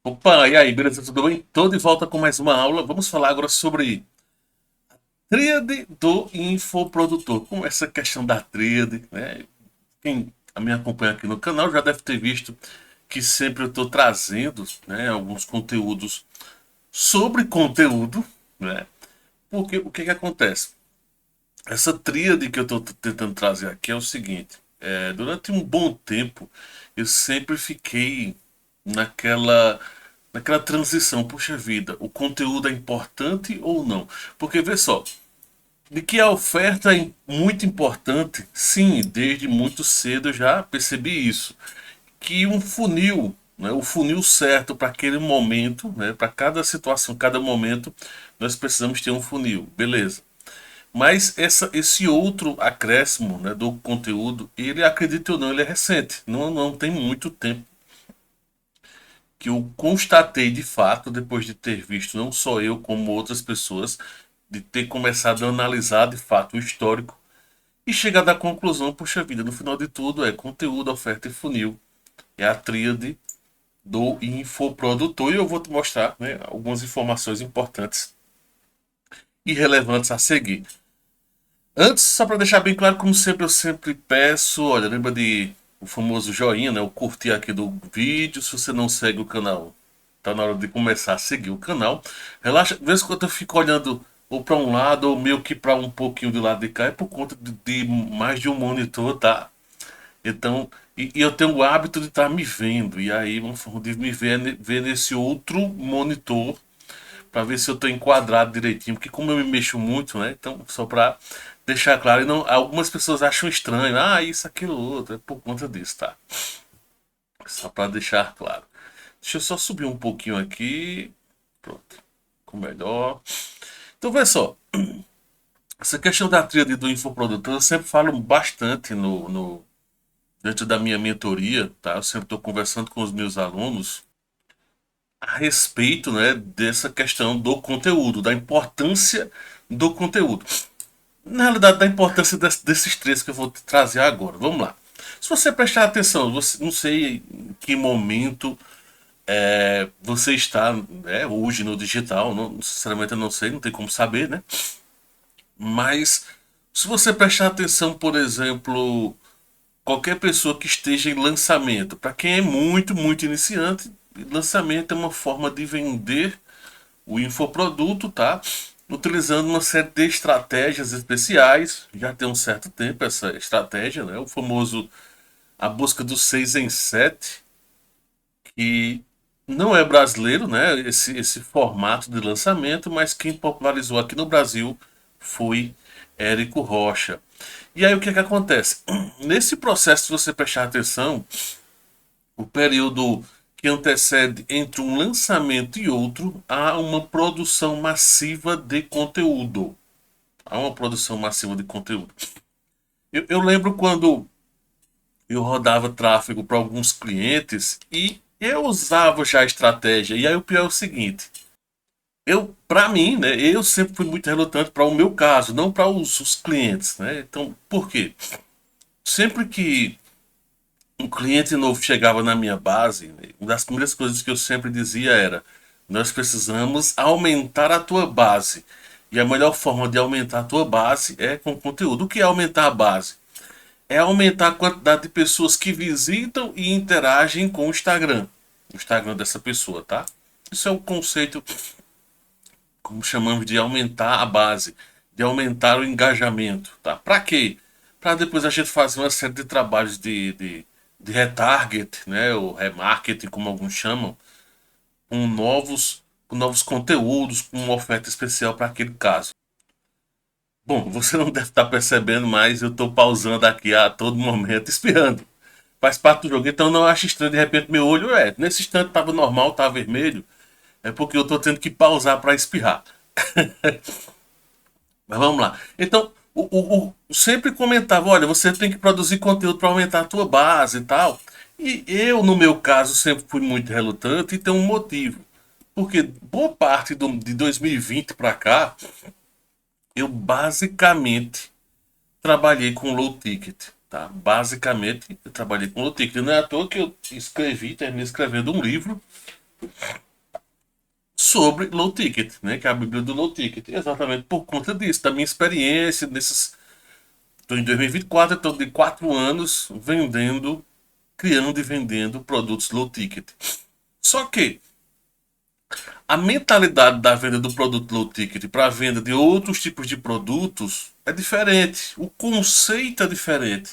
Opa, e aí, beleza? Tudo bem? Tô de volta com mais uma aula. Vamos falar agora sobre tríade do infoprodutor. Com essa questão da tríade, né? Quem me acompanha aqui no canal já deve ter visto que sempre eu estou trazendo, né, alguns conteúdos sobre conteúdo, né? Porque o que acontece? Essa tríade que eu estou tentando trazer aqui é o seguinte: durante um bom tempo eu sempre fiquei naquela naquela transição. Puxa vida, o conteúdo é importante ou não? Porque vê só, de que a oferta é muito importante, sim, desde muito cedo eu já percebi isso. Que um funil, né, o funil certo para aquele momento, né, para cada situação, cada momento, nós precisamos ter um funil, beleza. Mas esse outro acréscimo, né, do conteúdo, ele, acredite ou não, ele é recente. Não tem muito tempo que eu constatei de fato, depois de ter visto não só eu, como outras pessoas, de ter começado a analisar de fato o histórico e chegar à conclusão, puxa vida, no final de tudo é conteúdo, oferta e funil. É a tríade do infoprodutor. E eu vou te mostrar, né, algumas informações importantes e relevantes a seguir. Antes, só para deixar bem claro, como sempre, eu sempre peço, olha, lembra de o famoso joinha, né? O curtir aqui do vídeo. Se você não segue o canal, tá na hora de começar a seguir o canal. Relaxa, de vez em quando eu fico olhando ou para um lado ou meio que para um pouquinho do lado de cá, é por conta de mais de um monitor, tá? Então, e eu tenho o hábito de estar me vendo, e aí uma forma de me ver, ver nesse outro monitor para ver se eu estou enquadrado direitinho, porque como eu me mexo muito, né? Então, só para deixar claro, e não, algumas pessoas acham estranho, isso, aquilo, outro, é por conta disso, tá? Só para deixar claro. Deixa eu só subir um pouquinho aqui, pronto, ficou melhor. Então, vê só, essa questão da tríade do infoprodutor, eu sempre falo bastante dentro da minha mentoria, tá? Eu sempre estou conversando com os meus alunos a respeito, né, dessa questão do conteúdo, da importância do conteúdo. Na realidade, da importância desses três que eu vou te trazer agora. Vamos lá. Se você prestar atenção, você, não sei em que momento você está, né, hoje no digital, não, sinceramente eu não sei, não tem como saber, né? Mas se você prestar atenção, por exemplo, qualquer pessoa que esteja em lançamento, para quem é muito iniciante, lançamento é uma forma de vender o infoproduto, tá? Utilizando uma série de estratégias especiais. Já tem um certo tempo essa estratégia, né? O famoso a busca dos 6 em 7, que não é brasileiro, né? Esse formato de lançamento, mas quem popularizou aqui no Brasil foi Érico Rocha. E aí o que é que acontece? Nesse processo, se você prestar atenção, o período que antecede entre um lançamento e outro, há uma produção massiva de conteúdo. Há uma produção massiva de conteúdo. Eu lembro quando eu rodava tráfego para alguns clientes e eu usava já a estratégia. E aí o pior é o seguinte: para mim, né, eu sempre fui muito relutante para o meu caso, não para os clientes, né? Então, por quê? Sempre que um cliente novo chegava na minha base, uma das primeiras coisas que eu sempre dizia era: nós precisamos aumentar a tua base. E a melhor forma de aumentar a tua base é com conteúdo. O que é aumentar a base? É aumentar a quantidade de pessoas que visitam e interagem com o Instagram dessa pessoa, tá? Isso é um conceito, como chamamos, de aumentar a base, de aumentar o engajamento, tá? Para quê? Para depois a gente fazer uma série de trabalhos de retarget, né? O remarketing, como alguns chamam, com novos conteúdos, com uma oferta especial para aquele caso. Bom, você não deve estar percebendo, mas eu estou pausando aqui a todo momento, espirrando. Faz parte do jogo, então não acho estranho, de repente meu olho nesse instante estava normal, estava vermelho, é porque eu estou tendo que pausar para espirrar. Mas vamos lá. Então, sempre comentava, olha, você tem que produzir conteúdo para aumentar a tua base e tal. E eu, no meu caso, sempre fui muito relutante e tem um motivo. Porque boa parte de 2020 para cá, eu basicamente trabalhei com low ticket. Tá? Basicamente, eu trabalhei com low ticket. Não é à toa que eu escrevi, terminei escrevendo um livro, sobre low ticket, né? Que é a Bíblia do low ticket. Exatamente por conta disso, da minha experiência nesses. Estou em 2024, estou de 4 anos vendendo, criando e vendendo produtos low ticket. Só que a mentalidade da venda do produto low ticket para a venda de outros tipos de produtos é diferente. O conceito é diferente.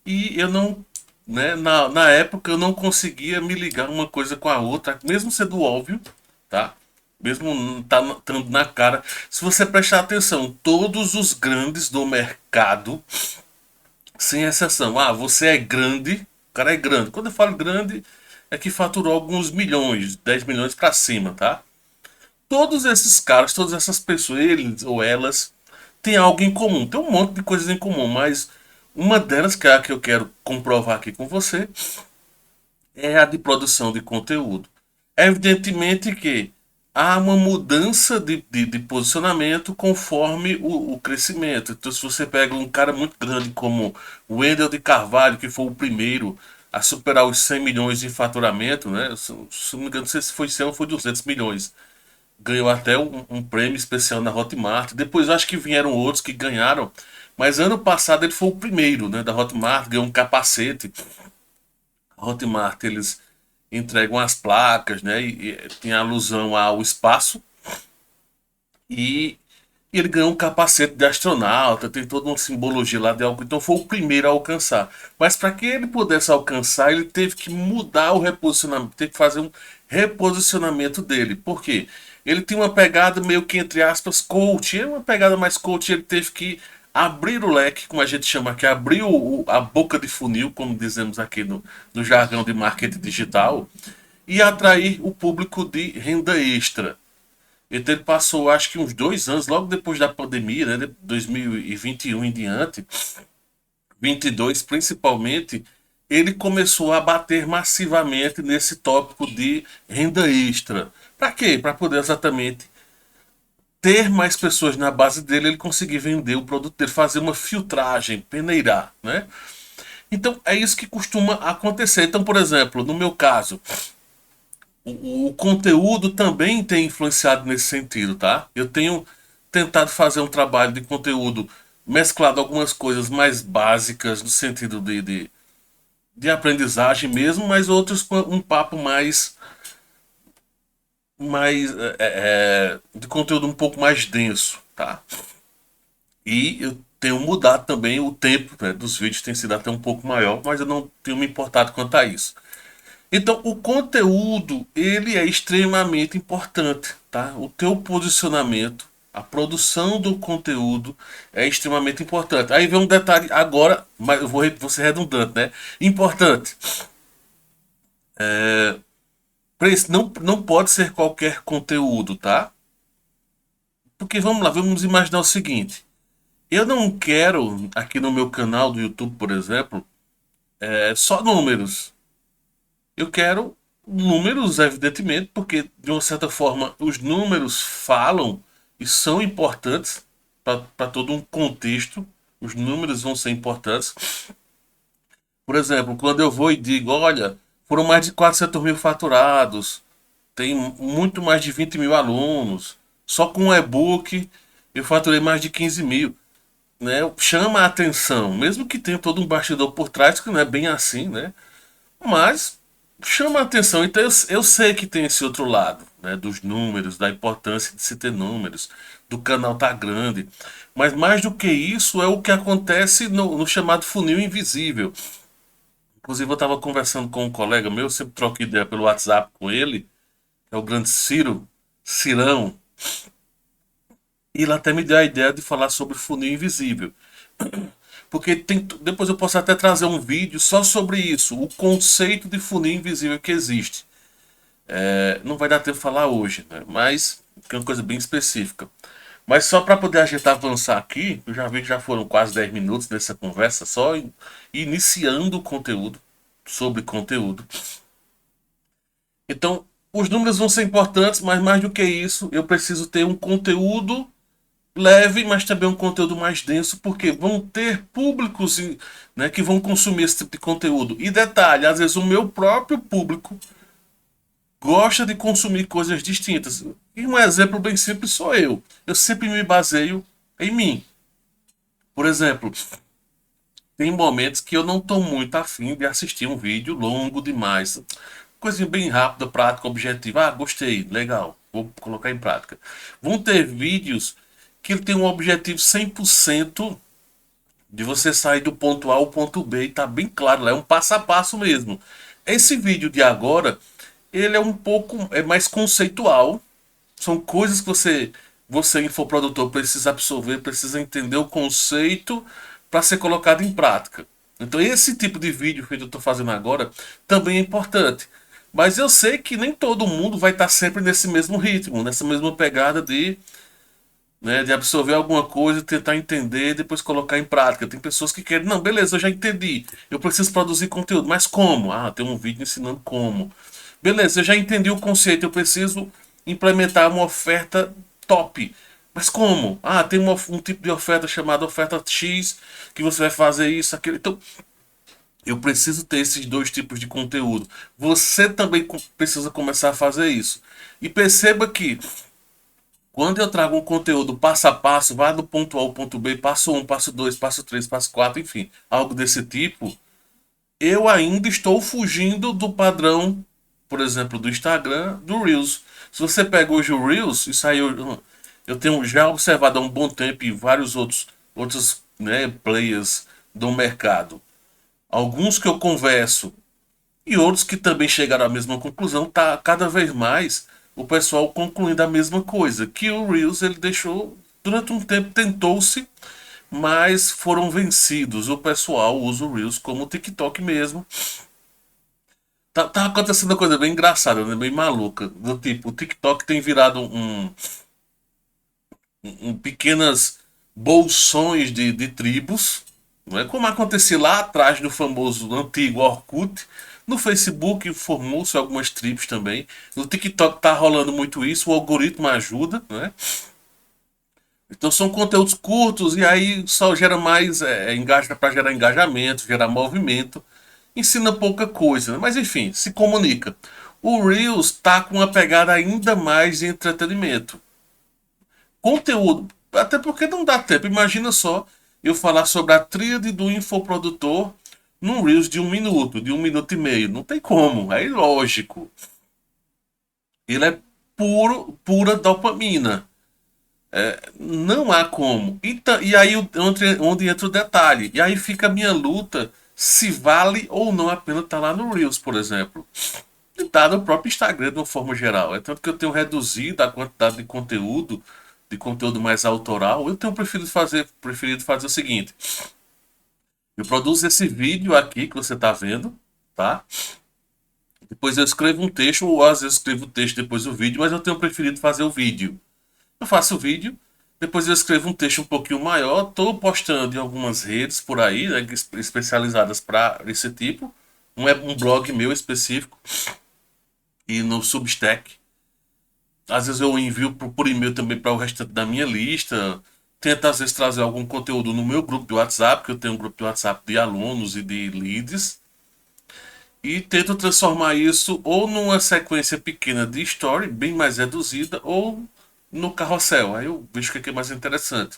E eu não, né, na época eu não conseguia me ligar uma coisa com a outra, mesmo sendo óbvio, tá? Mesmo estando na cara. Se você prestar atenção, todos os grandes do mercado, sem exceção, você é grande, o cara é grande. Quando eu falo grande, é que faturou alguns milhões, 10 milhões para cima, tá? Todos esses caras, todas essas pessoas, eles ou elas, têm algo em comum. Tem um monte de coisas em comum, mas uma delas, que é a que eu quero comprovar aqui com você, é a de produção de conteúdo. Evidentemente que há uma mudança de posicionamento conforme o crescimento. Então, se você pega um cara muito grande como o Wendel de Carvalho, que foi o primeiro a superar os 100 milhões de faturamento, né? Se não me engano, não sei se foi 100 ou foi 200 milhões. Ganhou até um prêmio especial na Hotmart. Depois acho que vieram outros que ganharam. Mas ano passado ele foi o primeiro, né, da Hotmart, ganhou um capacete. A Hotmart, eles entregam as placas, né, e tem alusão ao espaço. E, e ele ganhou um capacete de astronauta, tem toda uma simbologia lá de algo. Então foi o primeiro a alcançar. Mas para que ele pudesse alcançar, ele teve que mudar o reposicionamento, teve que fazer um reposicionamento dele. Por quê? Ele tinha uma pegada meio que, entre aspas, coach. É uma pegada mais coach, ele teve que abrir o leque, como a gente chama aqui, abrir a boca de funil, como dizemos aqui no jargão de marketing digital, e atrair o público de renda extra. Então ele passou, acho que uns 2 anos, logo depois da pandemia, né, de 2021 em diante, 22 principalmente, ele começou a bater massivamente nesse tópico de renda extra. Para quê? Para poder exatamente ter mais pessoas na base dele, ele conseguir vender o produto dele, fazer uma filtragem, peneirar, né? Então é isso que costuma acontecer. Então, por exemplo, no meu caso, o conteúdo também tem influenciado nesse sentido, tá? Eu tenho tentado fazer um trabalho de conteúdo mesclado algumas coisas mais básicas no sentido de aprendizagem mesmo, mas outros com um papo mais de conteúdo um pouco mais denso, tá? E eu tenho mudado também o tempo, né, dos vídeos, tem sido até um pouco maior, mas eu não tenho me importado quanto a isso. Então, o conteúdo, ele é extremamente importante, tá? O teu posicionamento, a produção do conteúdo é extremamente importante. Aí vem um detalhe agora, mas vou ser redundante, né? Importante. Não pode ser qualquer conteúdo, tá? Porque vamos lá, vamos imaginar o seguinte. Eu não quero, aqui no meu canal do YouTube, por exemplo, só números. Eu quero números, evidentemente, porque de uma certa forma os números falam e são importantes para todo um contexto. Os números vão ser importantes. Por exemplo, quando eu vou e digo, olha, foram mais de 400 mil faturados, tem muito mais de 20 mil alunos, só com o e-book eu faturei mais de 15 mil, né? Chama a atenção, mesmo que tenha todo um bastidor por trás, que não é bem assim, né? Mas chama a atenção. Então eu sei que tem esse outro lado, né? Dos números, da importância de se ter números, do canal tá grande. Mas mais do que isso é o que acontece no chamado funil invisível. Inclusive eu estava conversando com um colega meu, sempre troco ideia pelo WhatsApp com ele, é o grande Ciro, Cirão. E ele até me deu a ideia de falar sobre funil invisível. Porque depois eu posso até trazer um vídeo só sobre isso, o conceito de funil invisível que existe. Não vai dar tempo de falar hoje, né? Mas é uma coisa bem específica. Mas só para poder a gente avançar aqui, eu já vi que já foram quase 10 minutos nessa conversa, só iniciando o conteúdo, sobre conteúdo. Então, os números vão ser importantes, mas mais do que isso, eu preciso ter um conteúdo leve, mas também um conteúdo mais denso, porque vão ter públicos, né, que vão consumir esse tipo de conteúdo. E detalhe, às vezes o meu próprio público gosta de consumir coisas distintas. E um exemplo bem simples sou eu. Eu sempre me baseio em mim. Por exemplo, tem momentos que eu não estou muito afim de assistir um vídeo longo demais. Coisinha bem rápida, prática, objetiva. Ah, gostei, legal, vou colocar em prática. Vão ter vídeos que ele tem um objetivo 100% de você sair do ponto A ao ponto B e tá bem claro, lá é um passo a passo mesmo. Esse vídeo de agora, ele é um pouco mais conceitual. São coisas que você infoprodutor, precisa absorver, precisa entender o conceito para ser colocado em prática. Então esse tipo de vídeo que eu estou fazendo agora também é importante. Mas eu sei que nem todo mundo vai estar sempre nesse mesmo ritmo, nessa mesma pegada de absorver alguma coisa, tentar entender e depois colocar em prática. Tem pessoas que querem, não, beleza, eu já entendi. Eu preciso produzir conteúdo, mas como? Ah, tem um vídeo ensinando como. Beleza, eu já entendi o conceito, eu preciso implementar uma oferta top. Mas como? Ah, tem um tipo de oferta chamada oferta X, que você vai fazer isso, aquilo. Então, eu preciso ter esses dois tipos de conteúdo. Você também precisa começar a fazer isso. E perceba que quando eu trago um conteúdo passo a passo, vai do ponto A ao ponto B, passo um, passo 2, passo 3, passo 4, enfim, algo desse tipo, eu ainda estou fugindo do padrão, por exemplo, do Instagram, do Reels. Se você pega hoje o Reels, isso aí eu tenho já observado há um bom tempo e vários outros players do mercado. Alguns que eu converso e outros que também chegaram à mesma conclusão, tá cada vez mais o pessoal concluindo a mesma coisa, que o Reels ele deixou, durante um tempo tentou-se, mas foram vencidos. O pessoal usa o Reels como o TikTok mesmo. Tá acontecendo uma coisa bem engraçada, né? Bem maluca. Do tipo, o TikTok tem virado pequenas bolsões de tribos, não é? Como acontecia lá atrás no famoso antigo Orkut. No Facebook formou-se algumas tribos também. No TikTok tá rolando muito isso, o algoritmo ajuda, né? Então são conteúdos curtos e aí só gera mais engaja para gerar engajamento, gerar movimento. Ensina pouca coisa, né? Mas enfim, se comunica. O Reels tá com uma pegada ainda mais de entretenimento. Conteúdo, até porque não dá tempo. Imagina só eu falar sobre a tríade do infoprodutor num Reels de 1 minuto e meio. Não tem como, é ilógico. Ele é pura dopamina. Não há como. E aí onde entra o detalhe. E aí fica a minha luta se vale ou não a pena estar lá no Reels, por exemplo. E tá no próprio Instagram de uma forma geral. É tanto que eu tenho reduzido a quantidade de conteúdo mais autoral. Eu tenho preferido fazer o seguinte. Eu produzo esse vídeo aqui que você está vendo, tá? Depois eu escrevo um texto, ou às vezes escrevo o texto depois o vídeo, mas eu tenho preferido fazer o vídeo. Eu faço o vídeo, depois eu escrevo um texto um pouquinho maior, estou postando em algumas redes por aí, né, especializadas para esse tipo. Um blog meu específico e no Substack. Às vezes eu envio por e-mail também para o restante da minha lista. Tento às vezes trazer algum conteúdo no meu grupo de WhatsApp, que eu tenho um grupo de WhatsApp de alunos e de leads. E tento transformar isso ou numa sequência pequena de story, bem mais reduzida, ou no carrossel. Aí eu vejo o que é mais interessante.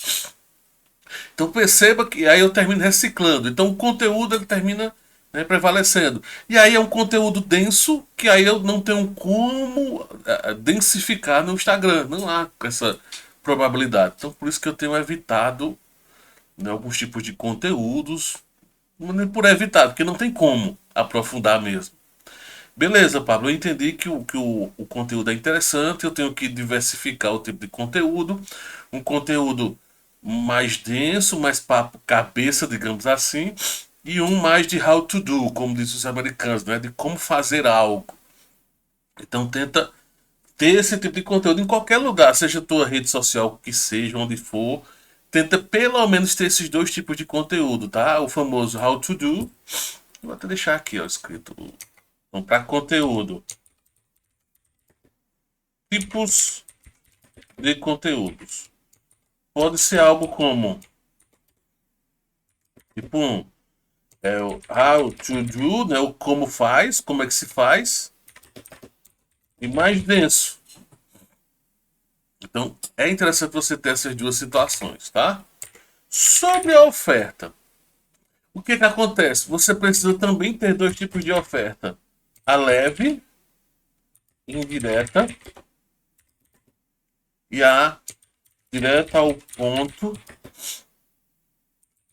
Então perceba que aí eu termino reciclando. Então o conteúdo ele termina, né, prevalecendo. E aí é um conteúdo denso que aí eu não tenho como densificar no Instagram. Não há essa probabilidade. Então por isso que eu tenho evitado, né, alguns tipos de conteúdos. Nem por evitar, porque não tem como aprofundar mesmo. Beleza, Pablo, eu entendi que o conteúdo é interessante, eu tenho que diversificar o tipo de conteúdo, um conteúdo mais denso, mais papo cabeça, digamos assim, e um mais de how to do, como dizem os americanos, né? De como fazer algo. Então tenta ter esse tipo de conteúdo em qualquer lugar, seja tua rede social que seja, onde for, tenta pelo menos ter esses dois tipos de conteúdo, tá? O famoso how to do, vou até deixar aqui, ó, escrito. Então, para conteúdo, tipos de conteúdos. Pode ser algo como, tipo, o how to do, né? O como faz, como é que se faz. e mais denso. Então, é interessante você ter essas duas situações, tá? Sobre a oferta, o que que acontece? Você precisa também ter dois tipos de oferta: a leve, indireta, e a direta ao ponto,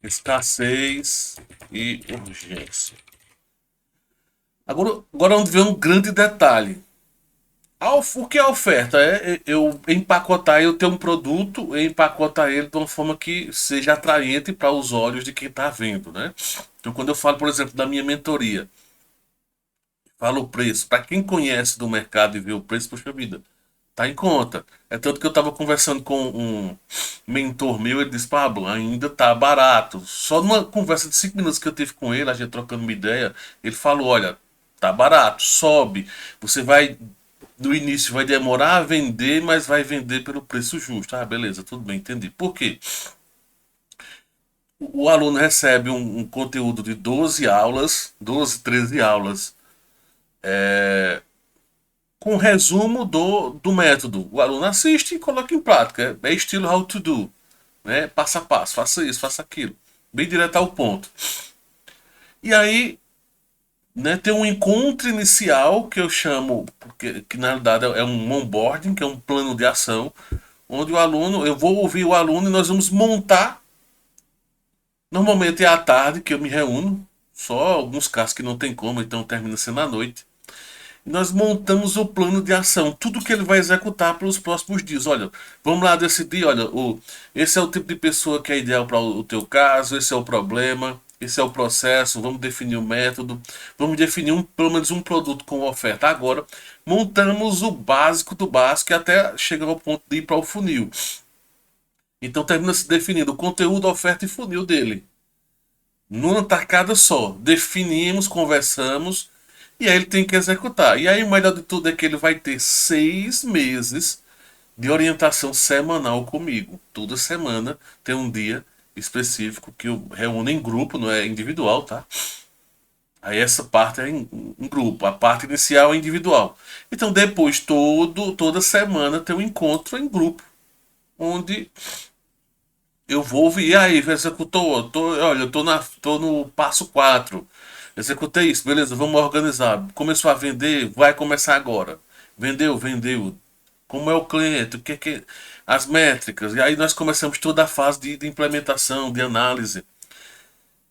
escassez e urgência. Agora vamos ver um grande detalhe. O que é oferta? É eu empacotar, eu ter um produto e empacotar ele de uma forma que seja atraente para os olhos de quem está vendo, né? Então, quando eu falo, por exemplo, da minha mentoria, falo o preço. Para quem conhece do mercado e vê o preço, poxa vida, tá em conta. É tanto que eu estava conversando com um mentor meu, ele disse, Pablo, ainda tá barato. Só numa conversa de 5 minutos que eu tive com ele, a gente trocando uma ideia, ele falou, olha, tá barato, sobe. Você vai, no início vai demorar a vender, mas vai vender pelo preço justo. Ah, beleza, tudo bem, entendi. Por quê? O aluno recebe um conteúdo de 12 aulas, 12, 13 aulas, com resumo do método. O aluno assiste e coloca em prática. É estilo how to do, né? Passo a passo, faça isso, faça aquilo. Bem direto ao ponto. E aí, né, tem um encontro inicial que eu chamo, que na realidade é um onboarding, que é um plano de ação, onde o aluno, eu vou ouvir o aluno e nós vamos montar. Normalmente é à tarde que eu me reúno, só alguns casos que não tem como, então termina sendo à noite. Nós montamos o plano de ação, tudo que ele vai executar para os próximos dias. Olha, vamos lá decidir, olha, esse é o tipo de pessoa que é ideal para o teu caso, esse é o problema, esse é o processo, vamos definir o método, vamos definir pelo menos um produto com oferta. Agora, montamos o básico do básico e até chegar ao ponto de ir para o funil. Então termina se definindo o conteúdo, a oferta e funil dele. Numa tacada só. Definimos, conversamos e aí ele tem que executar. E aí o melhor de tudo é que ele vai ter 6 meses de orientação semanal comigo. Toda semana tem um dia específico que eu reúno em grupo, não é individual, tá? Aí essa parte é em grupo, a parte inicial é individual. Então depois toda semana tem um encontro em grupo, onde eu vou ouvir, e aí, executou, olha, tô no passo 4. Executei isso, beleza, vamos organizar. Começou a vender, vai começar agora. Vendeu, vendeu. Como é o cliente, o que as métricas. E aí nós começamos toda a fase de implementação, de análise.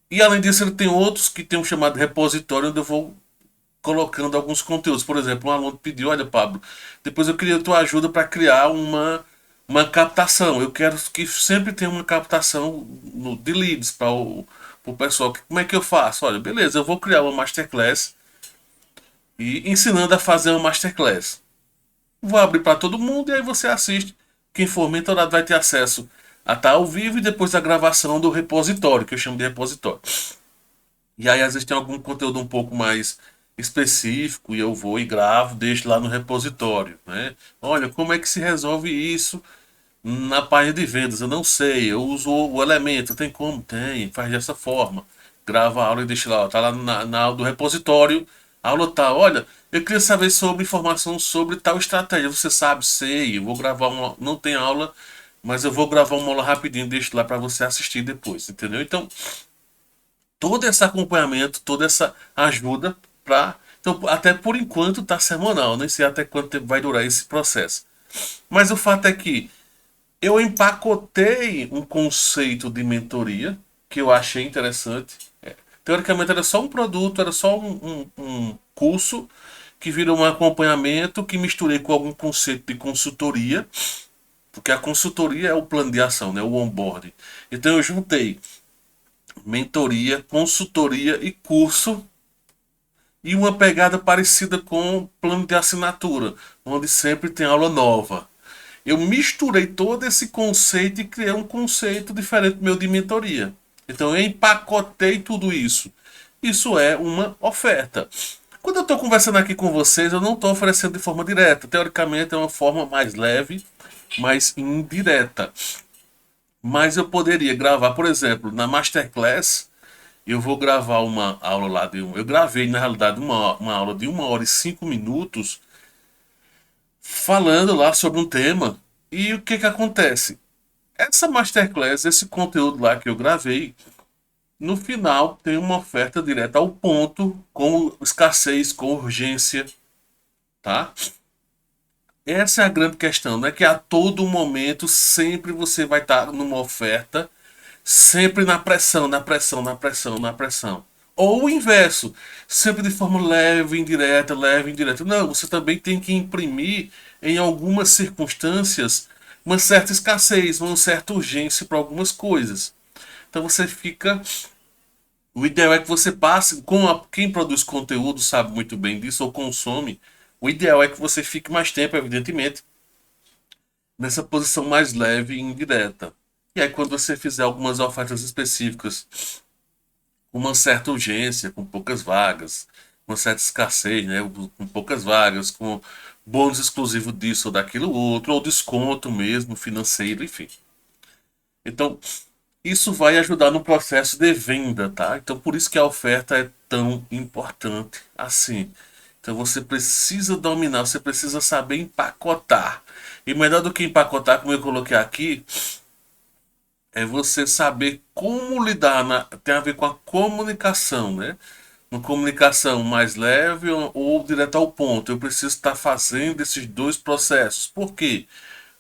E além disso, ele tem outros que tem um chamado repositório, onde eu vou colocando alguns conteúdos. Por exemplo, um aluno pediu, olha, Pablo, depois eu queria a tua ajuda para criar uma captação. Eu quero que sempre tenha uma captação de leads para o pessoal. Como é que eu faço? Olha, beleza, eu vou criar uma masterclass e ensinando a fazer uma masterclass. Vou abrir para todo mundo e aí você assiste. Quem for mentorado vai ter acesso a estar ao vivo e depois a gravação do repositório, que eu chamo de repositório. E aí às vezes tem algum conteúdo um pouco mais específico e eu vou e gravo, deixo lá no repositório, né? Olha, como é que se resolve isso na página de vendas? Eu não sei, eu uso o elemento, tem como? Tem, faz dessa forma. Grava a aula e deixa lá, tá lá na aula do repositório, a aula tá, olha, eu queria saber sobre informação sobre tal estratégia, você sabe, sei, eu vou gravar uma, não tem aula, mas eu vou gravar uma aula rapidinho, deixo lá para você assistir depois, entendeu? Então, todo esse acompanhamento, toda essa ajuda para. Então, até por enquanto está semanal, nem sei até quanto tempo vai durar esse processo. Mas o fato é que eu empacotei um conceito de mentoria que eu achei interessante. Teoricamente era só um produto, era só um curso que virou um acompanhamento que misturei com algum conceito de consultoria, porque a consultoria é o plano de ação, né, o onboarding. Então eu juntei mentoria, consultoria e curso e uma pegada parecida com plano de assinatura, onde sempre tem aula nova. Eu misturei todo esse conceito e criei um conceito diferente meu de mentoria. Então eu empacotei tudo isso. Isso é uma oferta. Quando eu estou conversando aqui com vocês, eu não estou oferecendo de forma direta. Teoricamente é uma forma mais leve, mais indireta. Mas eu poderia gravar, por exemplo, na Masterclass, eu vou gravar uma aula lá de um. Eu gravei, na realidade, uma aula de 1 hora e 5 minutos falando lá sobre um tema. E o que que acontece? Essa masterclass, esse conteúdo lá que eu gravei, no final tem uma oferta direta ao ponto, com escassez, com urgência, tá? Essa é a grande questão, não é que a todo momento sempre você vai estar numa oferta, sempre na pressão, na pressão, na pressão, na pressão. Ou o inverso, sempre de forma leve, indireta, leve, indireta. Não, você também tem que imprimir em algumas circunstâncias uma certa escassez, uma certa urgência para algumas coisas. Então você fica. O ideal é que você passe, quem produz conteúdo sabe muito bem disso ou consome. O ideal é que você fique mais tempo, evidentemente, nessa posição mais leve e indireta. E aí, quando você fizer algumas ofertas específicas, com uma certa urgência, com poucas vagas, uma certa escassez, né? Com poucas vagas, com bônus exclusivo disso ou daquilo outro, ou desconto mesmo financeiro, enfim. Então, isso vai ajudar no processo de venda, tá? Então, por isso que a oferta é tão importante assim. Então, você precisa dominar, você precisa saber empacotar. E melhor do que empacotar, como eu coloquei aqui, é você saber como lidar, tem a ver com a comunicação, né? Uma comunicação mais leve ou direto ao ponto. Eu preciso estar fazendo esses dois processos. Por quê?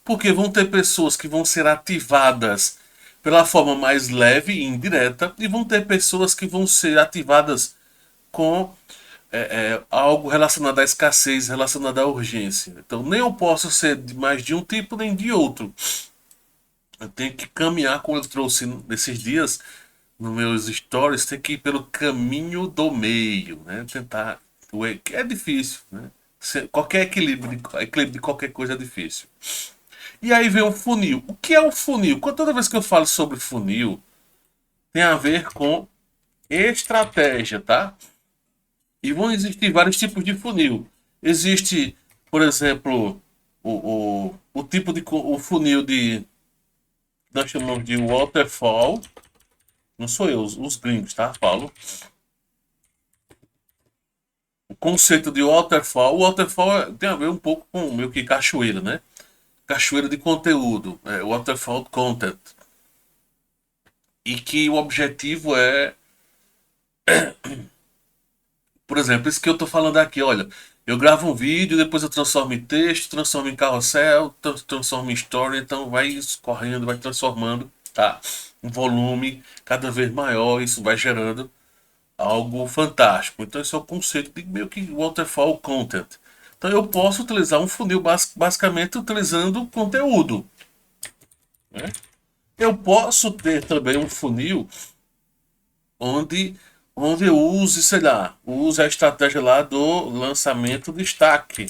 Porque vão ter pessoas que vão ser ativadas pela forma mais leve e indireta, e vão ter pessoas que vão ser ativadas com algo relacionado à escassez, relacionado à urgência. Então, nem eu posso ser de mais de um tipo nem de outro. Eu tenho que caminhar, como eu trouxe nesses dias, nos meus stories, tem que ir pelo caminho do meio, né? Tentar. É difícil, né? Qualquer equilíbrio de qualquer coisa é difícil. E aí vem o funil. O que é o funil? Toda vez que eu falo sobre funil, tem a ver com estratégia, tá? E vão existir vários tipos de funil. Existe, por exemplo, o tipo de o funil de nós chamamos de waterfall. Não sou eu, os gringos, tá? Falo. O conceito de waterfall. O waterfall tem a ver um pouco com meio que cachoeira, né? Cachoeira de conteúdo. Waterfall content. E que o objetivo é, por exemplo, isso que eu tô falando aqui, olha. Eu gravo um vídeo, depois eu transformo em texto, transformo em carrossel, transformo em story, então vai escorrendo, vai transformando, tá? Um volume cada vez maior, isso vai gerando algo fantástico. Então, esse é o conceito de meio que waterfall content. Então, eu posso utilizar um funil basicamente utilizando conteúdo, né? Eu posso ter também um funil onde, onde eu use, sei lá, use a estratégia lá do lançamento destaque.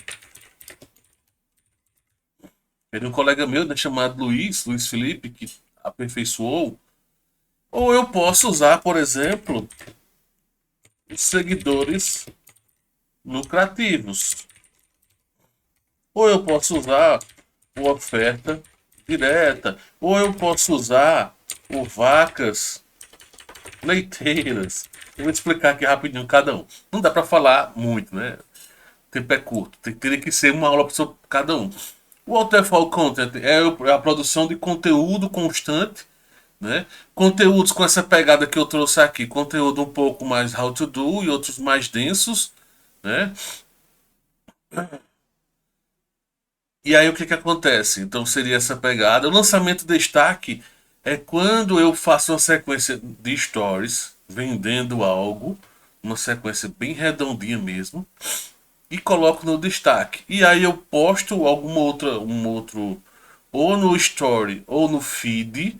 Tem um colega meu, né, chamado Luiz Felipe, que aperfeiçoou. Ou eu posso usar, por exemplo, os seguidores lucrativos. Ou eu posso usar uma oferta direta. Ou eu posso usar o vacas leiteiras. Eu vou explicar aqui rapidinho cada um. Não dá para falar muito, né? O tempo é curto. Teria que ser uma aula para cada um. O Waterfall Content é a produção de conteúdo constante, né? Conteúdos com essa pegada que eu trouxe aqui. Conteúdo um pouco mais how to do e outros mais densos, né? E aí o que que acontece? Então seria essa pegada. O lançamento destaque é quando eu faço uma sequência de stories vendendo algo, uma sequência bem redondinha mesmo, e coloco no destaque. E aí eu posto alguma outra, um outro, ou no story ou no feed,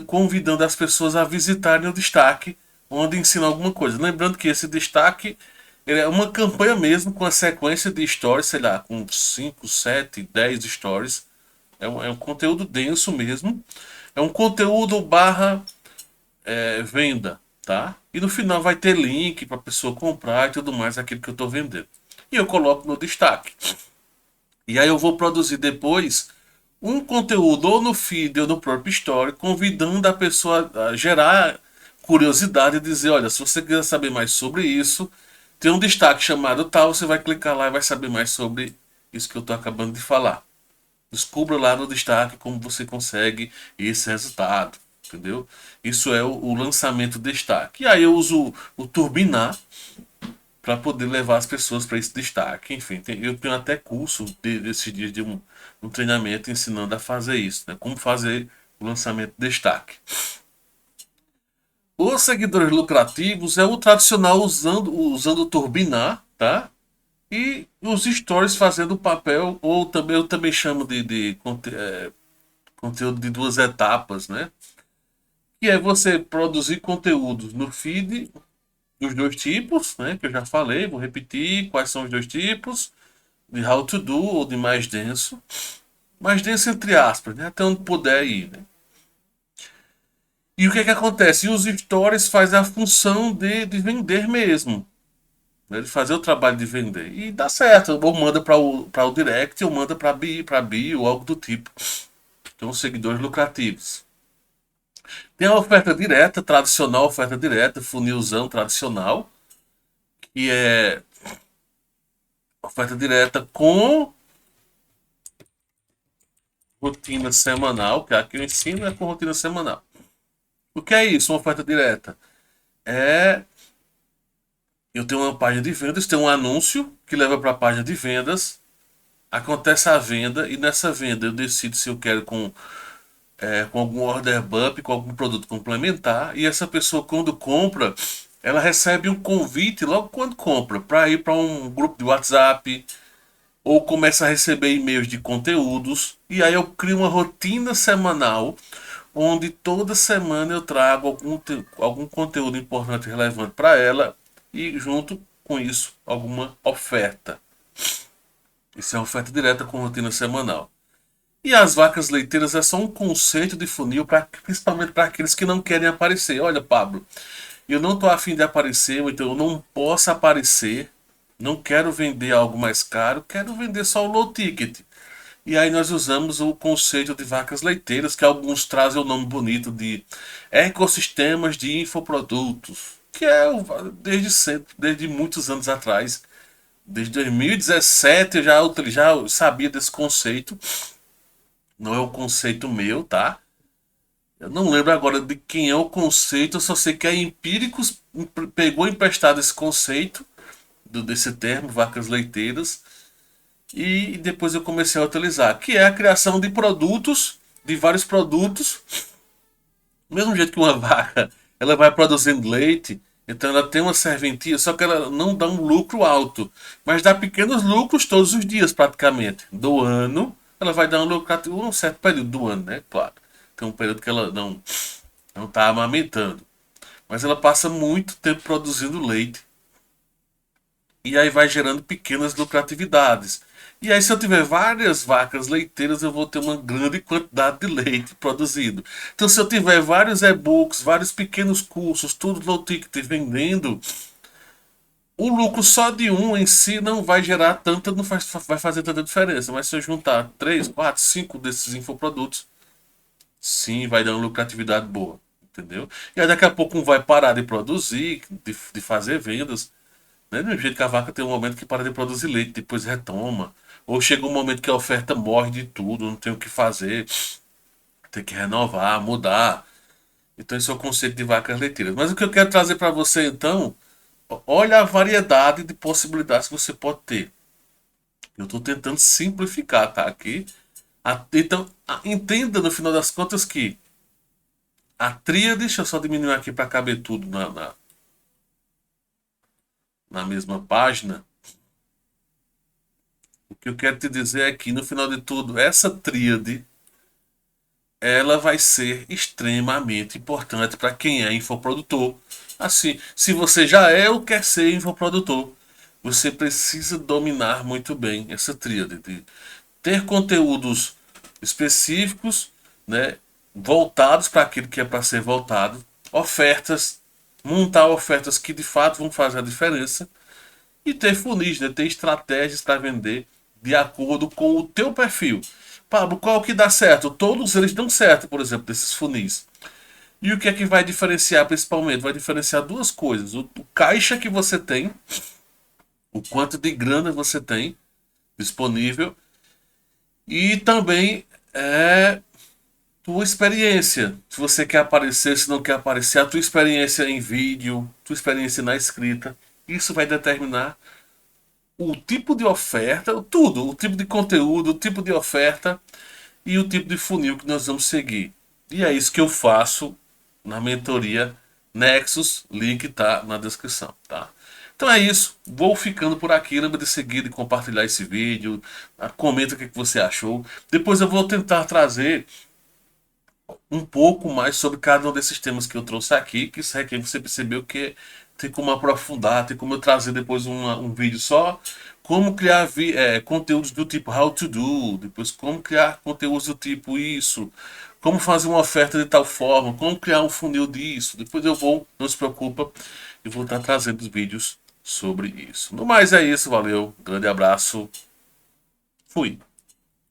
convidando as pessoas a visitarem o destaque, onde ensina alguma coisa. Lembrando que esse destaque ele é uma campanha mesmo com a sequência de stories, sei lá, com 5 7 10 stories. É um conteúdo denso mesmo. É um conteúdo barra venda, tá? E no final vai ter link para a pessoa comprar e tudo mais, aquilo que eu estou vendendo. E eu coloco no destaque. E aí eu vou produzir depois um conteúdo ou no feed ou no próprio story, convidando a pessoa a gerar curiosidade e dizer, olha, se você quiser saber mais sobre isso, tem um destaque chamado tal, você vai clicar lá e vai saber mais sobre isso que eu estou acabando de falar. Descubra lá no destaque como você consegue esse resultado, entendeu? Isso é o lançamento destaque. E aí eu uso o turbinar para poder levar as pessoas para esse destaque. Enfim, eu tenho até curso desses dias de um treinamento ensinando a fazer isso, né? Como fazer o lançamento destaque. Os seguidores lucrativos é o tradicional usando o turbinar, tá? E os stories fazendo o papel, ou também eu também chamo de conteúdo de duas etapas, né? Que é você produzir conteúdos no feed dos dois tipos, né? Que eu já falei, vou repetir quais são os dois tipos, de how to do ou de mais denso entre aspas, né? Até onde puder ir, né? E o que é que acontece? E os stories fazem a função de vender mesmo, né? De fazer o trabalho de vender. E dá certo, ou manda para o direct, ou manda para bio, algo do tipo. Então, seguidores lucrativos. Tem a oferta direta, tradicional, oferta direta, funilzão tradicional, que é oferta direta com rotina semanal, que aqui eu ensino é com rotina semanal. O que é isso, uma oferta direta? É, eu tenho uma página de vendas, tem um anúncio que leva para a página de vendas, acontece a venda e nessa venda eu decido se eu quero com algum order bump, com algum produto complementar, e essa pessoa quando compra, ela recebe um convite logo quando compra, para ir para um grupo de WhatsApp, ou começa a receber e-mails de conteúdos, e aí eu crio uma rotina semanal, onde toda semana eu trago algum conteúdo importante e relevante para ela, e junto com isso, alguma oferta. Isso é uma oferta direta com rotina semanal. E as vacas leiteiras é só um conceito de funil, principalmente para aqueles que não querem aparecer. Olha, Pablo, eu não estou afim de aparecer, ou então eu não posso aparecer, não quero vender algo mais caro, quero vender só o low ticket. E aí nós usamos o conceito de vacas leiteiras, que alguns trazem o nome bonito de ecossistemas de infoprodutos, que é desde sempre, desde muitos anos atrás. Desde 2017 eu já sabia desse conceito. Não é um conceito meu, tá? Eu não lembro agora de quem é o conceito, eu só sei que a Empíricos pegou emprestado esse conceito desse termo, vacas leiteiras, e depois eu comecei a utilizar, que é a criação de produtos, de vários produtos, do mesmo jeito que uma vaca, ela vai produzindo leite, então ela tem uma serventia, só que ela não dá um lucro alto, mas dá pequenos lucros todos os dias praticamente. Do ano, ela vai dar um lucro um certo período do ano, né? Claro. Tem um período que ela não está amamentando. Mas ela passa muito tempo produzindo leite. E aí vai gerando pequenas lucratividades. E aí, se eu tiver várias vacas leiteiras, eu vou ter uma grande quantidade de leite produzido. Então, se eu tiver vários e-books, vários pequenos cursos, tudo low ticket vendendo, o lucro só de um em si não vai gerar tanta, não vai fazer tanta diferença. Mas se eu juntar 3, 4, 5 desses infoprodutos, sim, vai dar uma lucratividade boa. Entendeu? E aí daqui a pouco um vai parar de produzir, de fazer vendas. Né? Do mesmo jeito que a vaca tem um momento que para de produzir leite, depois retoma. Ou chega um momento que a oferta morre de tudo, não tem o que fazer, tem que renovar, mudar. Então esse é o conceito de vacas leiteiras. Mas o que eu quero trazer para você então, olha a variedade de possibilidades que você pode ter. Eu estou tentando simplificar, tá? Aqui. Então, entenda no final das contas que a tríade, deixa eu só diminuir aqui para caber tudo na mesma página. O que eu quero te dizer é que, no final de tudo, essa tríade ela vai ser extremamente importante para quem é infoprodutor. Assim, se você já é ou quer ser infoprodutor, você precisa dominar muito bem essa tríade de ter conteúdos específicos, né, voltados para aquilo que é para ser voltado, ofertas, montar ofertas que de fato vão fazer a diferença e ter funis, né? Ter estratégias para vender de acordo com o teu perfil. Pablo, qual que dá certo? Todos eles dão certo, por exemplo, desses funis. E o que é que vai diferenciar principalmente? Vai diferenciar duas coisas. O caixa que você tem, o quanto de grana você tem, disponível. E também tua experiência. Se você quer aparecer, se não quer aparecer, a tua experiência em vídeo, tua experiência na escrita. Isso vai determinar o tipo de oferta, tudo, o tipo de conteúdo, o tipo de oferta e o tipo de funil que nós vamos seguir. E é isso que eu faço na mentoria Nexus, link tá na descrição, tá? Então é isso, vou ficando por aqui, lembra de seguir e compartilhar esse vídeo, comenta o que você achou. Depois eu vou tentar trazer um pouco mais sobre cada um desses temas que eu trouxe aqui, que isso requer você percebeu que tem como aprofundar, tem como eu trazer depois um vídeo só, como criar conteúdos do tipo how to do, depois como criar conteúdos do tipo isso, como fazer uma oferta de tal forma, como criar um funil disso, depois eu vou, não se preocupa, eu vou estar trazendo os vídeos sobre isso. No mais é isso, valeu, grande abraço, fui!